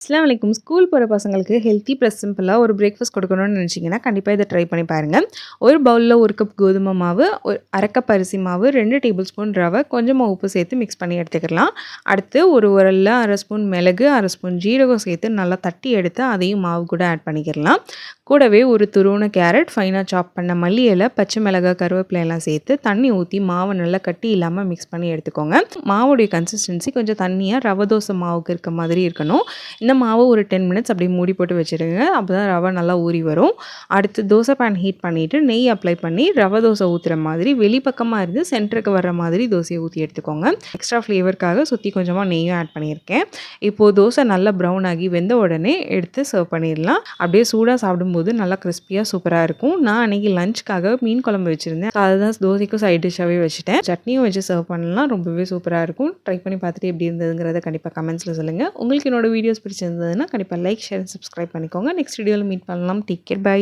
அஸ்ஸலாமு அலைக்கும். ஸ்கூல் போற பசங்களுக்கு ஹெல்த்தி ப்ளஸ் சிம்பிளா ஒரு பிரேக்ஃபாஸ்ட் கொடுக்கணும்னு நினச்சிங்கன்னா, கண்டிப்பா இத ட்ரை பண்ணி பாருங்க. ஒரு பவுல்ல 1 கப் கோதுமை மாவு, 1/2 கப் அரிசி மாவு, 2 டேபிள் ஸ்பூன் ரவை, கொஞ்சமா உப்பு சேர்த்து மிக்ஸ் பண்ணி எடுத்துக்கலாம். அடுத்து ஒரு உரல்ல 1/2 ஸ்பூன் மிளகு, 1/2 ஸ்பூன் ஜீரகம் சேர்த்து நல்லா தட்டி எடுத்து அதையும் மாவு கூட ஆட் பண்ணிக்கிறலாம். கூடவே ஒரு துருவுன கேரட், ஃபைனா சாப் பண்ண மல்லி இலை, பச்சை மிளகாய், கருவேப்பிலை எல்லாம் சேர்த்து தண்ணி ஊத்தி மாவு நல்லா கட்டி இல்லாம மிக்ஸ் பண்ணி எடுத்துக்கோங்க. மாவுடைய கன்சிஸ்டன்சி கொஞ்சம் தண்ணியா ரவை தோசை மாவுக்கு இருக்க மாதிரி இருக்கணும். இந்த மாவு ஒரு 10 மினிட்ஸ் அப்படியே மூடி போட்டு வச்சுருங்க. அப்பதான் ரவை நல்லா ஊறி வரும். அடுத்து தோசை பேன் ஹீட் பண்ணிட்டு நெய் அப்ளை பண்ணி ரவை தோசை ஊத்துற மாதிரி வெளிப்பக்கமா இருந்து சென்டருக்கு வர்ற மாதிரி தோசையை ஊத்தி எடுத்துக்கோங்க. எக்ஸ்ட்ரா ஃப்ளேவருக்காக சுத்தி கொஞ்சமா நெய்யும் ஆட் பண்ணியிருக்கேன். இப்போ தோசை நல்லா ப்ரௌன் ஆகி வெந்த உடனே எடுத்து சர்வ் பண்ணிடலாம். அப்படியே சூடா சாப்பிடும்போது நல்லா கிறிஸ்பியா சூப்பரா இருக்கும். நான் அன்னைக்கு லஞ்சுக்காக மீன் குழம்பு வச்சிருந்தேன். அதுதான் தோசைக்கும் சைட் டிஷ்ஷாவே வச்சுட்டேன். சட்னியும் வச்சு சர்வ் பண்ணலாம். ரொம்பவே சூப்பரா இருக்கும். ட்ரை பண்ணி பார்த்துட்டு எப்படி இருந்ததுங்கிறத கண்டிப்பா கமெண்ட்ஸ்ல சொல்லுங்க. உங்களுக்கு என்னோட வீடியோஸ் பிடிச்சிருந்ததுன்னா கண்டிப்பா லைக், ஷேர், சப்ஸ்கிரைப் பண்ணிக்கோங்க. நெக்ஸ்ட் வீடியோல மீட் பண்ணலாம். Take care. பை.